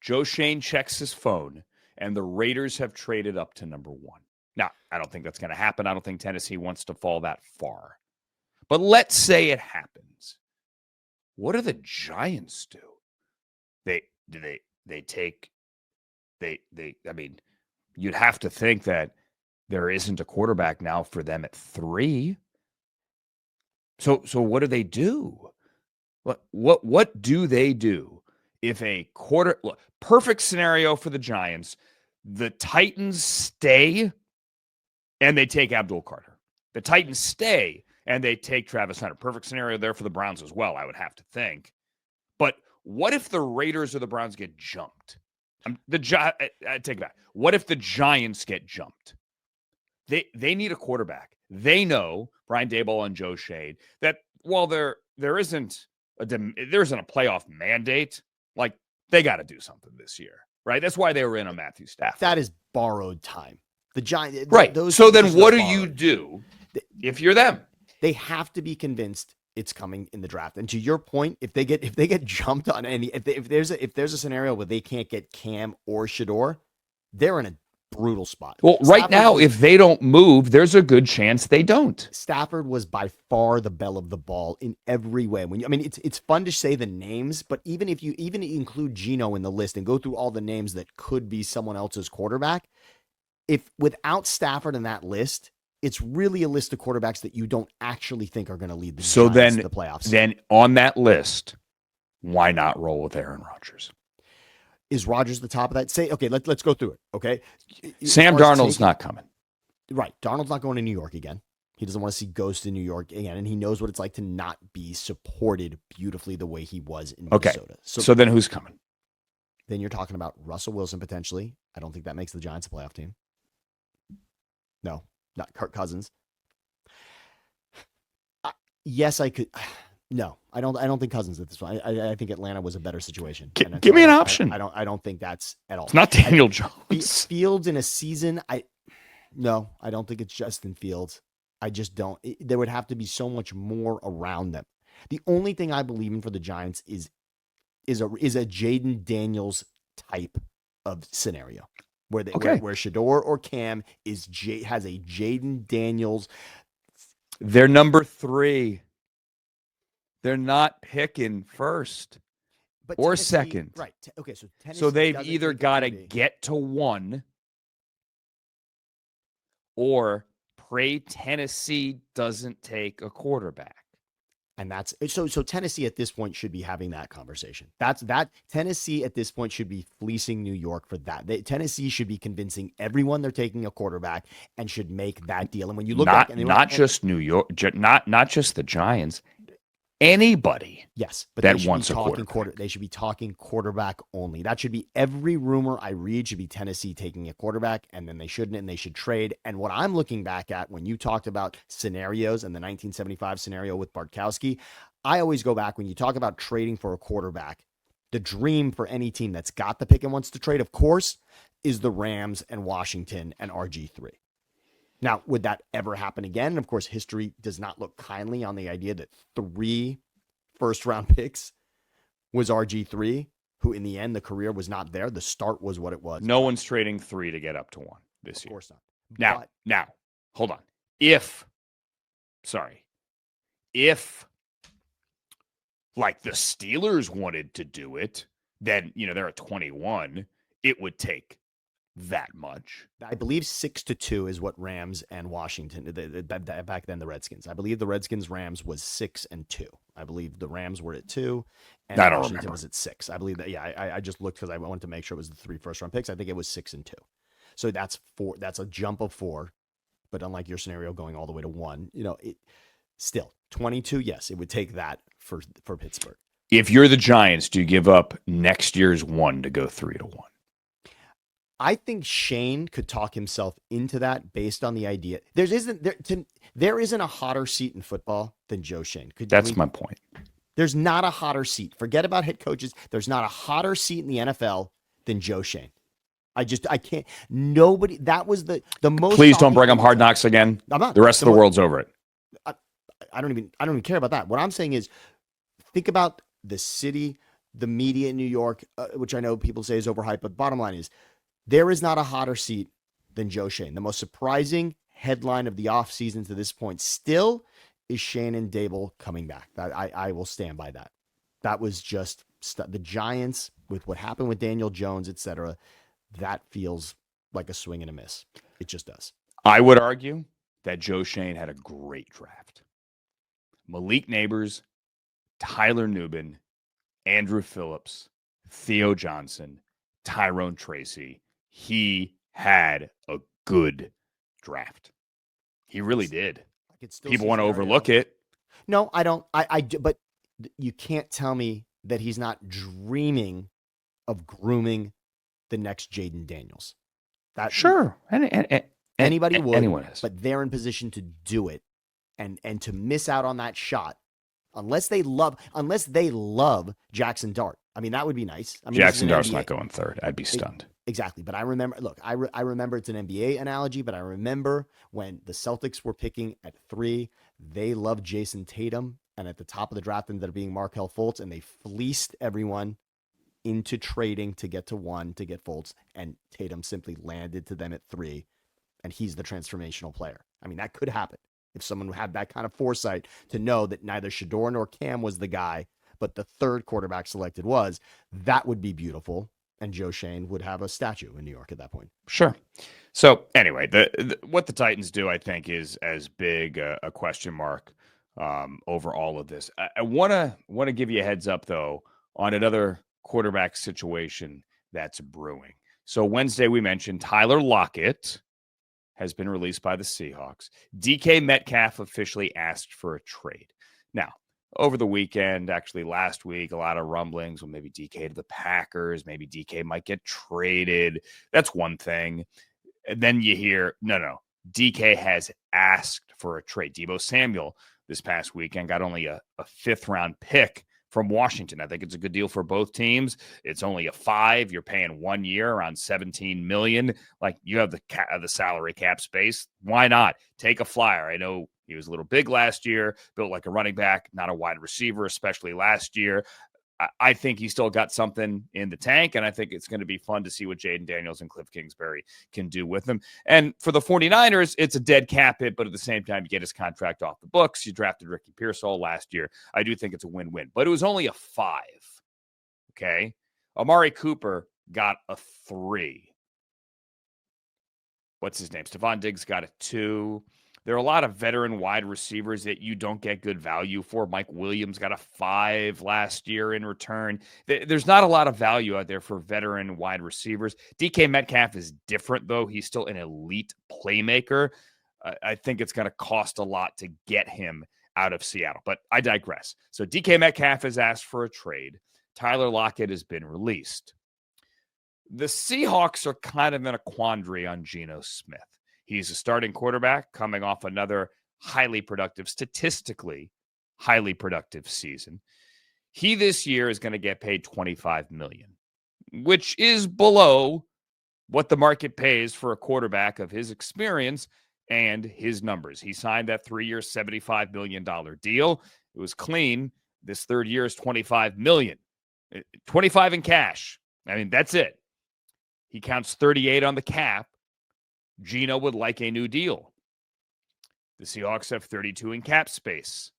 Joe Shane checks his phone, and the Raiders have traded up to number 1. Now, I don't think that's going to happen. I don't think Tennessee wants to fall that far. But let's say it happens. What do the Giants do? I mean, you'd have to think that there isn't a quarterback now for them at 3. So what do they do? What do they do if perfect scenario for the Giants, the Titans stay and they take Abdul Carter. The Titans stay and they take Travis Hunter. Perfect scenario there for the Browns as well, I would have to think. But what if the Raiders or the Browns get jumped? I take it back. What if the Giants get jumped? They need a quarterback. They know, Brian Daboll and Joe Shade, that while there isn't a playoff mandate, like, they got to do something this year, right? That's why they were in on Matthew Stafford. That is borrowed time. The Giants, right? So then, what do you do if you're them? They have to be convinced it's coming in the draft. And to your point, if they get jumped on if there's a scenario where they can't get Cam or Shedeur, they're in a brutal spot. Well, right now, if they don't move, there's a good chance they don't. Stafford was by far the belle of the ball in every way. It's fun to say the names, but even if you include Geno in the list and go through all the names that could be someone else's quarterback, if without Stafford in that list, it's really a list of quarterbacks that you don't actually think are going to lead the Giants to the playoffs. Then on that list, why not roll with Aaron Rodgers? Is Rodgers the top of that? Okay, let's go through it. Okay, Sam Darnold's not coming. Right, Darnold's not going to New York again. He doesn't want to see ghosts in New York again, and he knows what it's like to not be supported beautifully the way he was in Minnesota. Okay, so then who's coming? Then you're talking about Russell Wilson potentially. I don't think that makes the Giants a playoff team. No, not Kirk Cousins. Yes, I could. No, I don't think Cousins at this point. I think Atlanta was a better situation. Give me an option. I don't think that's at all. It's not Daniel Jones. Fields in a season. No, I don't think it's Justin Fields. I just don't. There would have to be so much more around them. The only thing I believe in for the Giants is is a Jaden Daniels type of scenario where Okay. where Shedeur or Cam has a Jaden Daniels. They're number 3. They're not picking first But or Tennessee, second. right? Okay, so Tennessee. So they've doesn't either take a got to QB. get to 1 or pray Tennessee doesn't take a quarterback. And that's so Tennessee at this point should be having that conversation. That Tennessee at this point should be fleecing New York for that. Tennessee should be convincing everyone they're taking a quarterback and should make that deal. And when you look back, and not just New York, not just the Giants, anybody. Yes, but that they should wants be a talking quarterback. They should be talking quarterback only. That should be every rumor I read should be Tennessee taking a quarterback, and then they shouldn't, and they should trade. And what I'm looking back at when you talked about scenarios and the 1975 scenario with Bartkowski, I always go back when you talk about trading for a quarterback. The dream for any team that's got the pick and wants to trade, of course, is the Rams and Washington and RG3. Now, would that ever happen again? And of course, history does not look kindly on the idea that 3 first-round picks was RG3, who in the end, the career was not there. The start was what it was. No one's trading 3 to get up to 1 this year. Of course not. Now, hold on. If like the Steelers wanted to do it, then, they're at 21. It would take that much. I believe 6-2 is what Rams and Washington, back then the Redskins. I believe the Redskins-Rams was 6-2. I believe the Rams were at 2, and Washington was at 6. I believe that. Yeah, I just looked because I wanted to make sure it was the 3 first-round picks. I think it was 6-2. So that's 4. That's a jump of 4. But unlike your scenario going all the way to 1, still 22. Yes, it would take that for Pittsburgh. If you're the Giants, do you give up next year's 1 to go 3-1? I think Shane could talk himself into that based on the idea. There isn't a hotter seat in football than Joe Shane. That's my point. There's not a hotter seat. Forget about head coaches. There's not a hotter seat in the NFL than Joe Shane. I can't. Nobody. That was the most. Please don't bring him Hard Knocks again. I'm not. The rest of the world's over it. I don't even care about that. What I'm saying is, think about the city, the media in New York, which I know people say is overhyped, but bottom line is, there is not a hotter seat than Joe Shane. The most surprising headline of the offseason to this point still is Shane and Dable coming back. I will stand by that. That was just the Giants with what happened with Daniel Jones, etc. That feels like a swing and a miss. It just does. I would argue that Joe Shane had a great draft. Malik Neighbors, Tyler Nubin, Andrew Phillips, Theo Johnson, Tyrone Tracy. He had a good draft. He really did. People want to overlook it. No, I don't. But you can't tell me that he's not dreaming of grooming the next Jaden Daniels. Sure. Anybody would. Anyone is. But they're in position to do it. And to miss out on that shot, unless they love Jackson Dart. I mean, that would be nice. I mean, Jackson Dart's not going third. I'd be stunned. Exactly. But I remember, I remember it's an NBA analogy, but I remember when the Celtics were picking at 3, they loved Jason Tatum. And at the top of the draft ended up being Markelle Fultz, and they fleeced everyone into trading to get to 1 to get Fultz. And Tatum simply landed to them at 3. And he's the transformational player. I mean, that could happen if someone had that kind of foresight to know that neither Shedeur nor Cam was the guy, but the third quarterback selected was. That would be beautiful. And Joe Shane would have a statue in New York at that point. Sure. So anyway, what the Titans do, I think, is as big a question mark over all of this. I want to give you a heads up, though, on another quarterback situation that's brewing. So Wednesday, we mentioned Tyler Lockett has been released by the Seahawks. DK Metcalf officially asked for a trade. Now, over the weekend, actually last week, a lot of rumblings. Well, maybe DK to the Packers. Maybe DK might get traded. That's one thing. And then you hear, no. DK has asked for a trade. Deebo Samuel this past weekend got only a 5th-round pick from Washington. I think it's a good deal for both teams. It's only a 5. You're paying 1 year, around $17 million. Like, you have the salary cap space. Why not? Take a flyer. I know he was a little big last year, built like a running back, not a wide receiver, especially last year. I think he's still got something in the tank, and I think it's going to be fun to see what Jaden Daniels and Cliff Kingsbury can do with him. And for the 49ers, it's a dead cap hit, but at the same time, you get his contract off the books. You drafted Ricky Pearsall last year. I do think it's a win-win, but it was only a 5. Okay. Amari Cooper got a 3. What's his name? Stephon Diggs got a 2. There are a lot of veteran wide receivers that you don't get good value for. Mike Williams got a 5 last year in return. There's not a lot of value out there for veteran wide receivers. DK Metcalf is different, though. He's still an elite playmaker. I think it's going to cost a lot to get him out of Seattle, but I digress. So DK Metcalf has asked for a trade. Tyler Lockett has been released. The Seahawks are kind of in a quandary on Geno Smith. He's a starting quarterback coming off another statistically highly productive season. He this year is going to get paid $25 million, which is below what the market pays for a quarterback of his experience and his numbers. He signed that 3-year, $75 million deal. It was clean. This third year is $25 million. 25 in cash. I mean, that's it. He counts 38 on the cap. Geno would like a new deal. The Seahawks have 32 in cap space.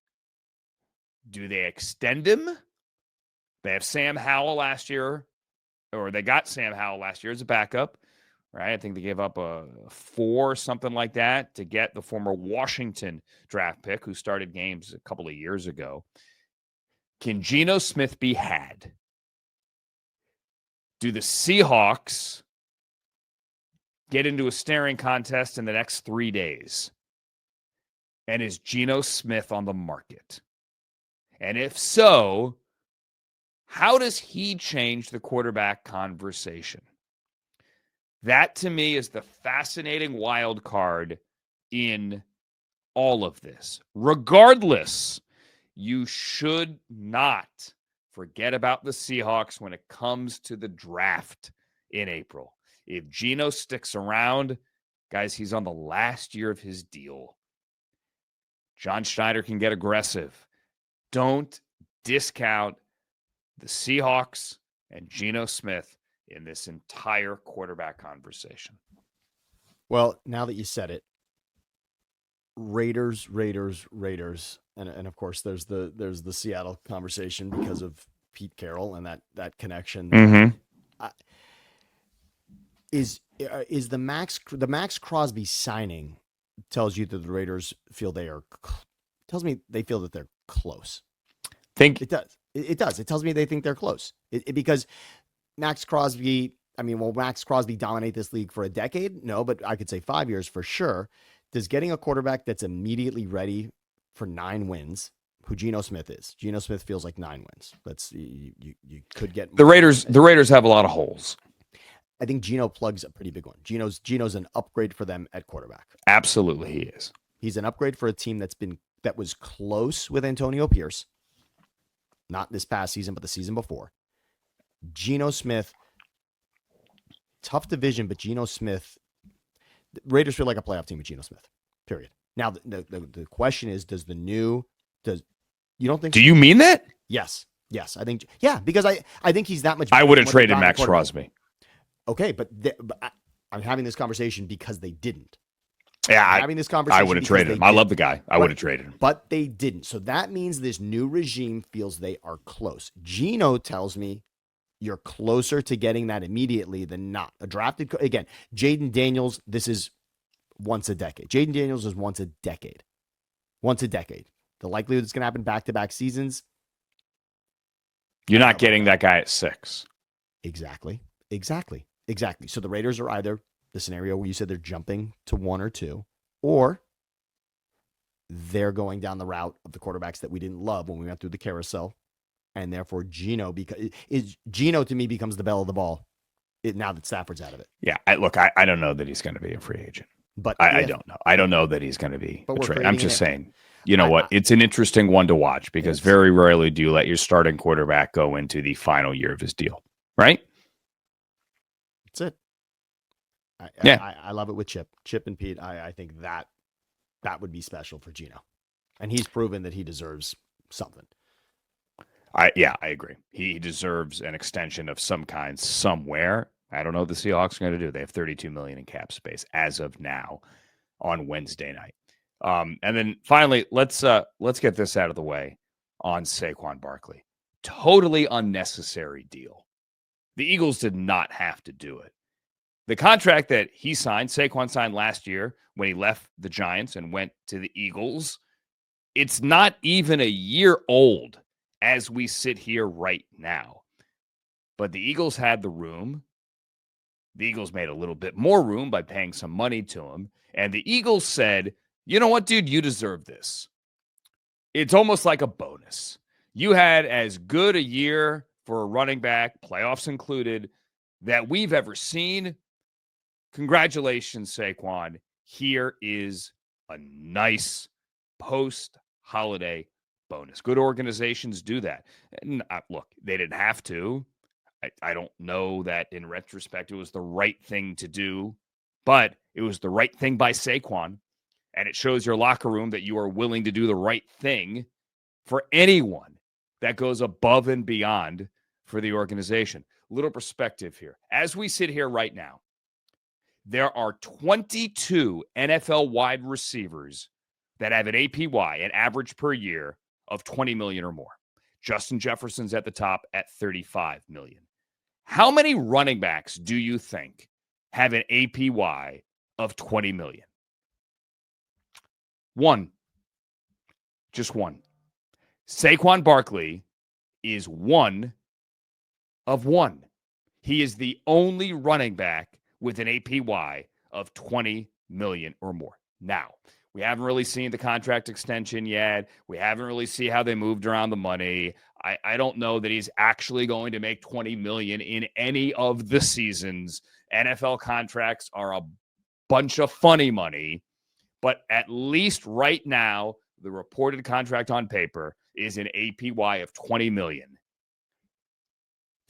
Do they extend him? They have Sam Howell last year, or they got Sam Howell last year as a backup, right? I think they gave up a 4, something like that, to get the former Washington draft pick who started games a couple of years ago. Can Geno Smith be had? Do the Seahawks get into a staring contest in the next 3 days? And is Geno Smith on the market? And if so, how does he change the quarterback conversation? That, to me, is the fascinating wild card in all of this. Regardless, you should not forget about the Seahawks when it comes to the draft in April. If Geno sticks around, guys, he's on the last year of his deal. John Schneider can get aggressive. Don't discount the Seahawks and Geno Smith in this entire quarterback conversation. Well, now that you said it, Raiders, and of course there's the Seattle conversation because of Pete Carroll and that connection. Mm-hmm. Is the Max Crosby signing tells you that the Raiders feel tells me they feel that they're close. It does. It does. It tells me they think they're close. Because Max Crosby, will Max Crosby dominate this league for a decade? No, but I could say 5 years for sure. Does getting a quarterback that's immediately ready for 9 wins, who Geno Smith is? Geno Smith feels like 9 wins. You could get the Raiders. The Raiders have a lot of holes. I think Geno plugs a pretty big one. Geno's an upgrade for them at quarterback. Absolutely, he is. He's an upgrade for a team that was close with Antonio Pierce. Not this past season, but the season before. Geno Smith, tough division, but Geno Smith, the Raiders feel like a playoff team with Geno Smith. Period. Now the question is, you don't think? Do you mean that? Yes. I think because I think he's that much. I would have traded Max Crosby. Okay, but I'm having this conversation because they didn't. Yeah, having this conversation. I would have traded him. I love the guy. I would have traded him. But they didn't. So that means this new regime feels they are close. Geno tells me you're closer to getting that immediately than not. A drafted, again, Jaden Daniels, this is once a decade. Jaden Daniels is once a decade. Once a decade. The likelihood it's going to happen back-to-back seasons. You're not getting that guy at 6. Exactly. So the Raiders are either the scenario where you said they're jumping to 1 or 2, or they're going down the route of the quarterbacks that we didn't love when we went through the carousel, and therefore Geno to me becomes the belle of the ball now that Stafford's out of it. Yeah, I don't know that he's going to be a free agent, but I don't know. I don't know that he's going to be a trade. I'm just saying. You know what? It's an interesting one to watch because very rarely do you let your starting quarterback go into the final year of his deal, right? That's it. I love it with Chip and Pete. I think that would be special for Geno, and he's proven that he deserves something. I agree. He deserves an extension of some kind somewhere. I don't know what the Seahawks are going to do. They have 32 million in cap space as of now on Wednesday night. And then finally, let's get this out of the way on Saquon Barkley. Totally unnecessary deal. The Eagles did not have to do it. The contract that Saquon signed last year when he left the Giants and went to the Eagles, it's not even a year old as we sit here right now. But the Eagles had the room. The Eagles made a little bit more room by paying some money to him. And the Eagles said, you know what, dude, you deserve this. It's almost like a bonus. You had as good a year for a running back, playoffs included, that we've ever seen. Congratulations, Saquon. Here is a nice post-holiday bonus. Good organizations do that. And look, they didn't have to. I don't know that in retrospect it was the right thing to do, but it was the right thing by Saquon. And it shows your locker room that you are willing to do the right thing for anyone that goes above and beyond for the organization. Little perspective here. As we sit here right now, there are 22 NFL wide receivers that have an APY, an average per year, of 20 million or more. Justin Jefferson's at the top at 35 million. How many running backs do you think have an APY of 20 million? One. Just one. Saquon Barkley is one of one. He is the only running back with an APY of 20 million or more. Now, we haven't really seen the contract extension yet. We haven't really seen how they moved around the money. I don't know that he's actually going to make 20 million in any of the seasons. NFL contracts are a bunch of funny money, but at least right now, the reported contract on paper is an APY of 20 million.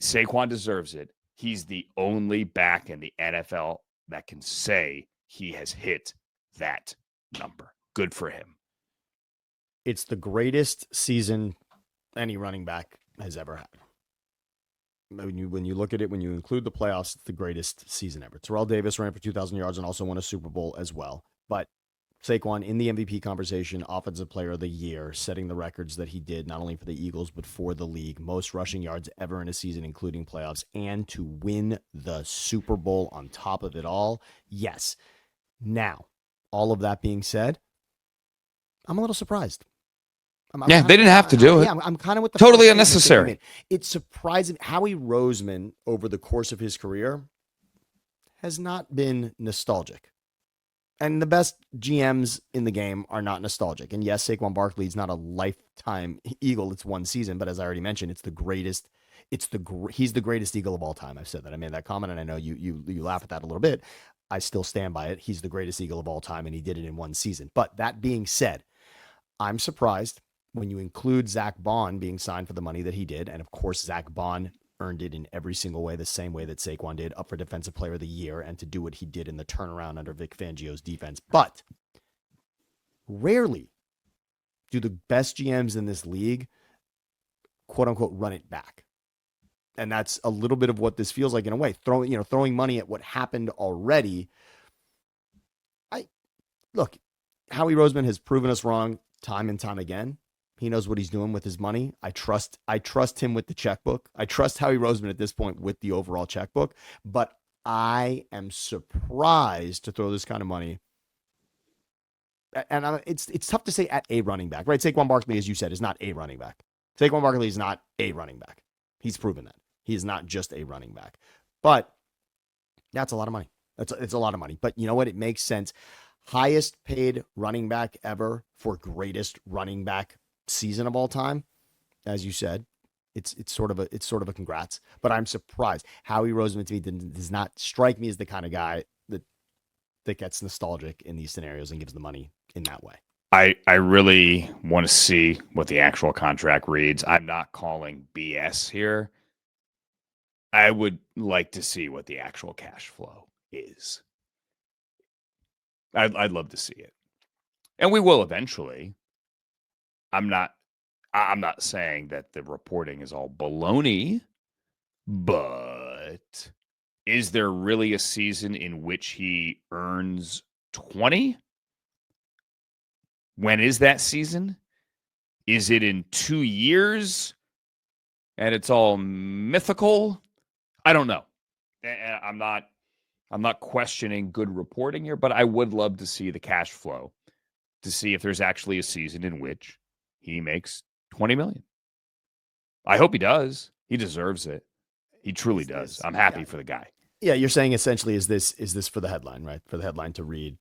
Saquon deserves it. He's the only back in the NFL that can say he has hit that number. Good for him. It's the greatest season any running back has ever had. When you look at it, when you include the playoffs, it's the greatest season ever. Terrell Davis ran for 2,000 yards and also won a Super Bowl as well. But Saquon in the MVP conversation, Offensive Player of the Year, setting the records that he did, not only for the Eagles, but for the league. Most rushing yards ever in a season, including playoffs, and to win the Super Bowl on top of it all. Yes. Now, all of that being said, I'm a little surprised. They didn't have to do it. Yeah, I'm kind of with the totally unnecessary. It's surprising. Howie Roseman, over the course of his career, has not been nostalgic. And the best GMs in the game are not nostalgic. And yes, Saquon Barkley is not a lifetime Eagle. It's one season, but as I already mentioned, it's the greatest. He's the greatest Eagle of all time. I've said that. I made that comment, and I know you laugh at that a little bit. I still stand by it. He's the greatest Eagle of all time, and he did it in one season. But that being said, I'm surprised when you include Zach Bond being signed for the money that he did. And of course, Zach Bond earned it in every single way, the same way that Saquon did, up for Defensive Player of the Year, and to do what he did in the turnaround under Vic Fangio's defense. But rarely do the best GMs in this league, quote unquote, run it back. And that's a little bit of what this feels like in a way, throwing money at what happened already. Look, Howie Roseman has proven us wrong time and time again. He knows what he's doing with his money. I trust him with the checkbook. I trust Howie Roseman at this point with the overall checkbook. But I am surprised to throw this kind of money. And it's tough to say at a running back, right? Saquon Barkley, as you said, is not a running back. Saquon Barkley is not a running back. He's proven that. He is not just a running back. But that's a lot of money. It's a lot of money. But you know what? It makes sense. Highest paid running back ever for greatest running back season of all time, as you said, it's sort of a congrats. But I'm surprised. Howie Roseman to me does not strike me as the kind of guy that gets nostalgic in these scenarios and gives the money in that way. I really want to see what the actual contract reads. I'm not calling BS here. I would like to see what the actual cash flow is. I'd love to see it, and we will eventually. I'm I'm not saying that the reporting is all baloney, but is there really a season in which he earns 20? When is that season? Is it in 2 years and it's all mythical? I don't know. I'm not questioning good reporting here, but I would love to see the cash flow to see if there's actually a season in which he makes 20 million. I hope he does. He deserves it. He truly does. I'm happy for the guy. Yeah, you're saying essentially is this for the headline, right? For the headline to read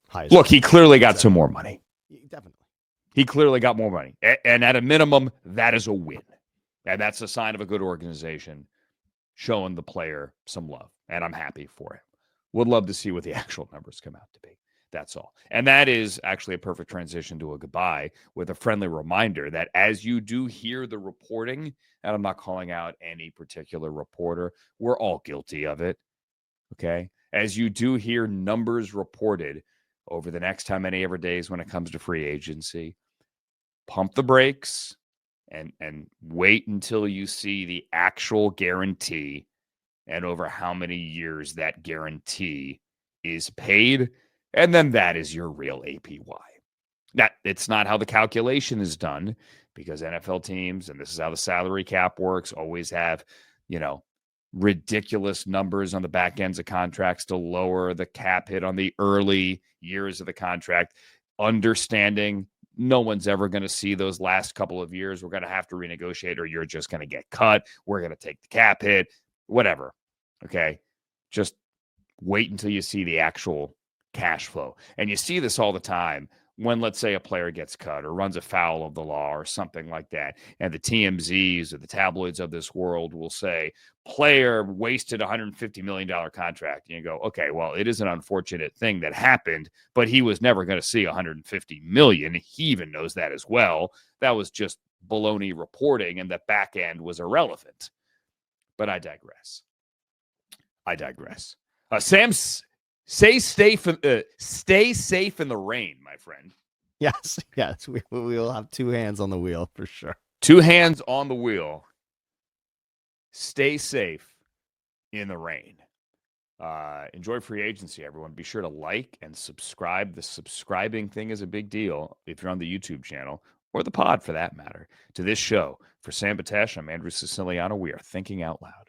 highest. Look, he clearly got some more money. Definitely. He clearly got more money. And at a minimum, that is a win. And that's a sign of a good organization showing the player some love. And I'm happy for him. Would love to see what the actual numbers come out to be. That's all. And that is actually a perfect transition to a goodbye with a friendly reminder that as you do hear the reporting, and I'm not calling out any particular reporter, we're all guilty of it. Okay. As you do hear numbers reported over the next how many ever days when it comes to free agency, pump the brakes and wait until you see the actual guarantee and over how many years that guarantee is paid. And then that is your real APY. That it's not how the calculation is done because NFL teams, and this is how the salary cap works, always have, ridiculous numbers on the back ends of contracts to lower the cap hit on the early years of the contract. Understanding no one's ever going to see those last couple of years. We're going to have to renegotiate or you're just going to get cut. We're going to take the cap hit, whatever. Okay. Just wait until you see the actual cash flow. And you see this all the time when, let's say, a player gets cut or runs afoul of the law or something like that. And the TMZs or the tabloids of this world will say, player wasted $150 million contract. And you go, okay, well, it is an unfortunate thing that happened, but he was never going to see $150 million. He even knows that as well. That was just baloney reporting, and the back end was irrelevant. But I digress. Sam, stay safe in the rain, my friend. Yes. We will have two hands on the wheel for sure. Two hands on the wheel. Stay safe in the rain. Enjoy free agency, everyone. Be sure to like and subscribe. The subscribing thing is a big deal if you're on the YouTube channel or the pod for that matter. To this show, for Sam Betesh, I'm Andrew Siciliano. We are thinking out loud.